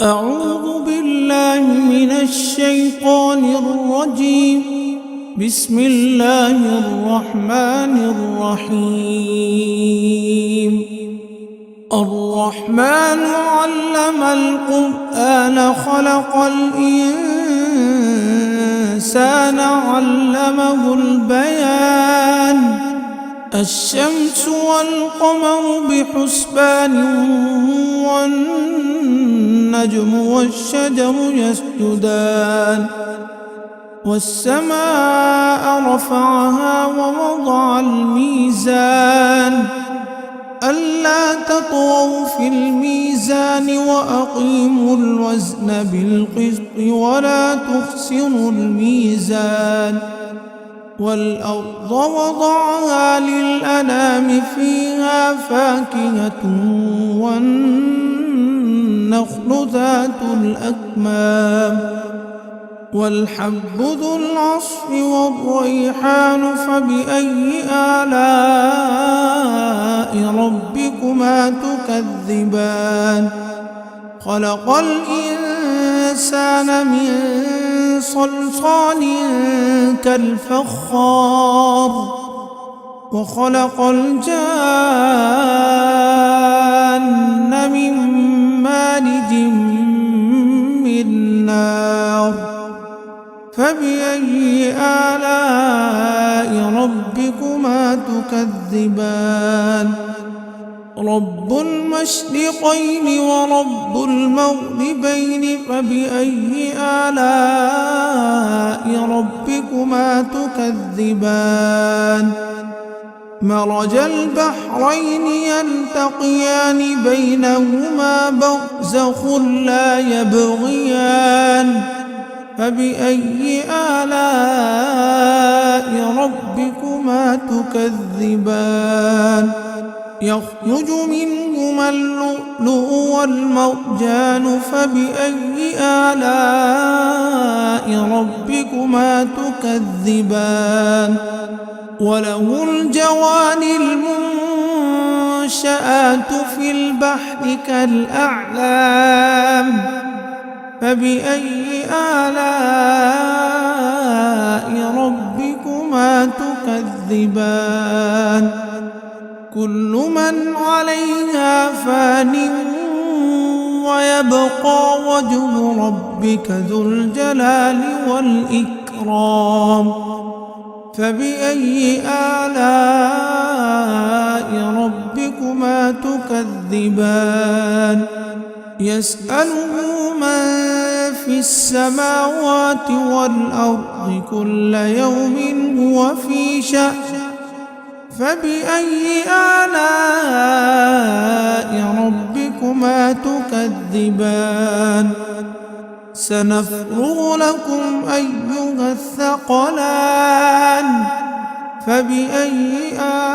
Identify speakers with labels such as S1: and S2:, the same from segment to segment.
S1: أعوذ بالله من الشيطان الرجيم. بسم الله الرحمن الرحيم. الرحمن علم القرآن خلق الإنسان علمه البيان. الشمس والقمر بحسبان والنجم والشجر يسجدان. والسماء رفعها ووضع الميزان ألا تطغوا في الميزان وأقيموا الوزن بالقسط ولا تخسروا الميزان. والأرض وضعها للأنام فيها فاكهة والنخل ذات الأكمام والحب ذو العصف والريحان. فبأي آلاء ربكما تكذبان؟ خلق الإنسان من صلصال كالفخار وخلق الجان من مارج من نار. فبأي آلاء ربكما تكذبان؟ رب المشرقين ورب المغربين. فبأي آلاء ربكما تكذبان؟ مرج البحرين يلتقيان بينهما برزخ لا يبغيان. فبأي آلاء ربكما تكذبان؟ يخرج منهما اللؤلؤ والمرجان. فبأي آلاء ربكما تكذبان؟ وله الجوار المنشآت في البحر كالأعلام. فبأي آلاء ربكما تكذبان؟ كل من عليها فان ويبقى وجه ربك ذو الجلال والإكرام. فبأي آلاء ربكما تكذبان؟ يسأله من في السماوات والأرض كل يوم هو في شأن. فبأي آلاء ربكما تكذبان؟ سنفرغ لكم أيها الثقلان. فبأي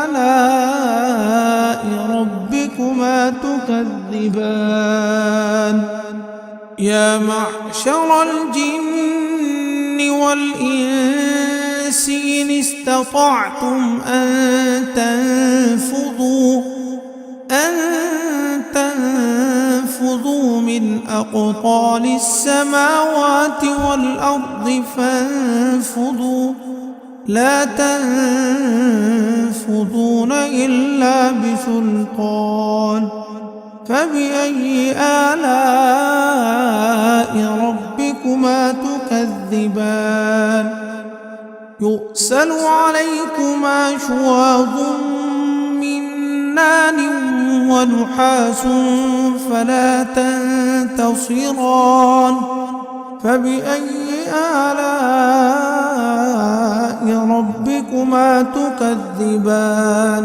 S1: آلاء ربكما تكذبان؟ يا معشر الجن والإنس إن استطعتم أن تنفذوا من أقطار السماوات والأرض فانفذوا لا تنفذون إلا بسلطان. فبأي آلاء ربكما تكذبان؟ يؤسل عليكما شواظ من نار ونحاس فلا تنتصران. فبأي آلاء ربكما تكذبان؟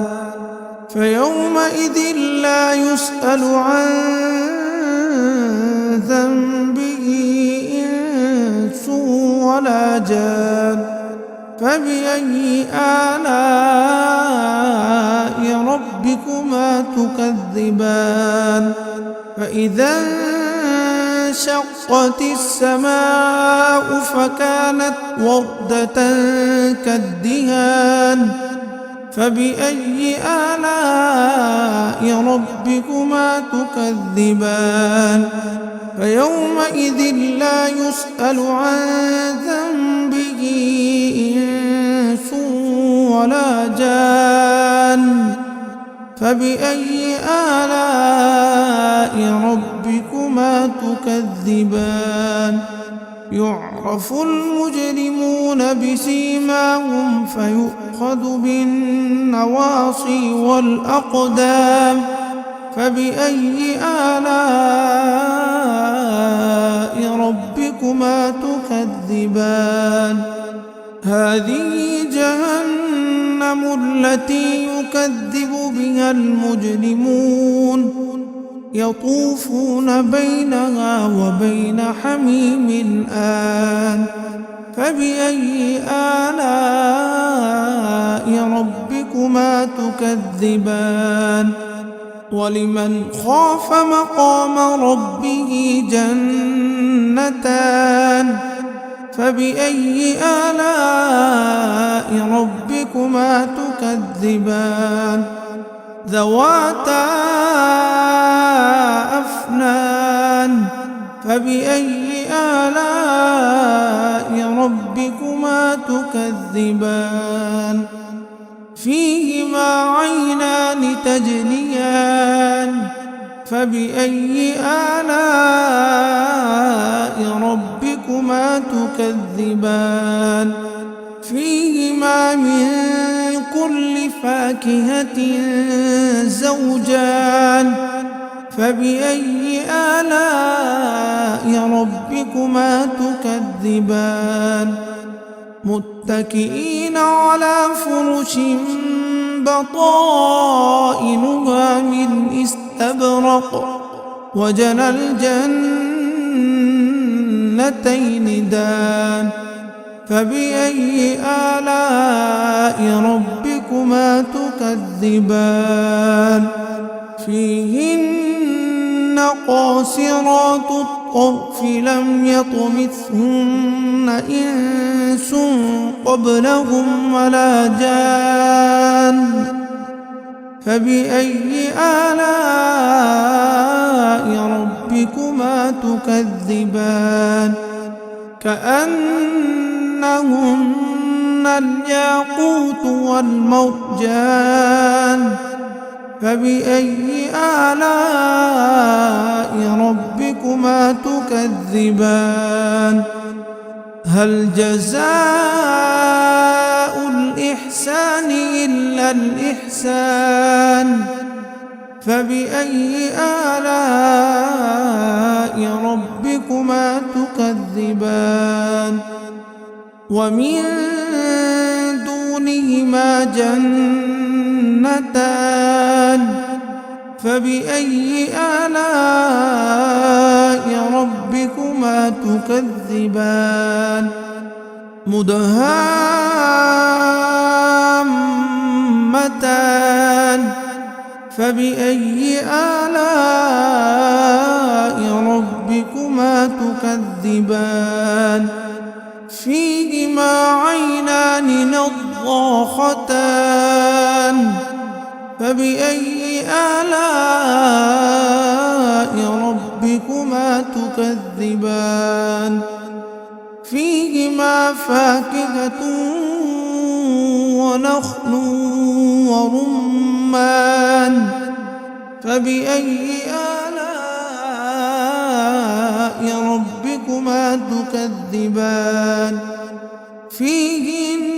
S1: فيومئذ لا يسأل عن ذنبه إنس ولا جان. فبأي آلاء ربكما تكذبان؟ فإذا انشقت السماء فكانت وردة كالدهان. فبأي آلاء ربكما تكذبان فيومئذ لا يسأل عن ذنبه إنس ولا جان فبأي آلاء ربكما تكذبان يعرف المجرمون بسيماهم فيؤخذ بالنواصي والأقدام فبأي آلاء ربكما تكذبان هذه جهنم التي يكذب بها المجرمون يطوفون بينها وبين حميم آن فبأي آلاء ربكما تكذبان ولمن خاف مقام ربه جنتان فبأي آلاء ربكما تكذبان ذواتا أفنان فبأي آلاء ربكما تكذبان فيهما عينان تجريان فبأي آلاء ربكما تكذبان فيهما من كل فاكهة زوجان فبأي آلاء ربكما تكذبان متكئين على فرش بطائنها من استبرق وجنى الجنتين دان فبأي آلاء ربكما تكذبان فيهن قاصرات الطرف لم يطمثهن إنس قبلهم ولا جان فبأي آلاء ربكما تكذبان كأنهن الياقوت والمرجان فبأي آلاء ربكما تكذبان هل جزاء الإحسان إلا الإحسان فبأي آلاء ربكما تكذبان ومن دونهما جنتان فبأي آلاء ربكما تكذبان مدهامتان فبأي آلاء ربكما تكذبان فيهما عينان نضاختان فبأي آلاء ربكما تكذبان فيهما فاكهة ونخل ورمان فبأي آلاء ربكما تكذبان فيهن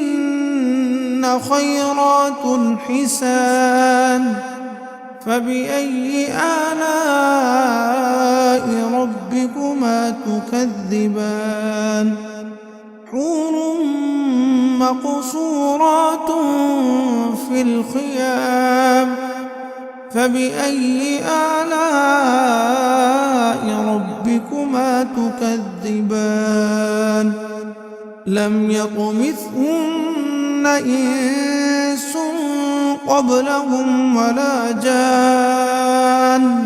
S1: خيرات حسان فبأي آلاء ربكما تكذبان حور مقصورات في الخيام فبأي آلاء ربكما تكذبان لم يطمثهن إنس قبلهم ولا جان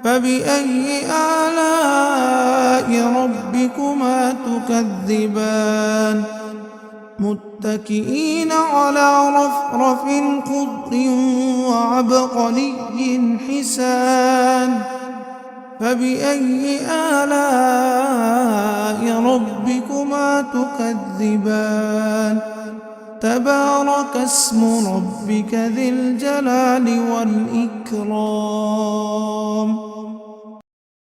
S1: فبأي آلاء ربكما تكذبان متكئين على رفرف خضر وعبقري حسان فبأي آلاء ربكما تكذبان تبارك اسم ربك ذي الجلال والإكرام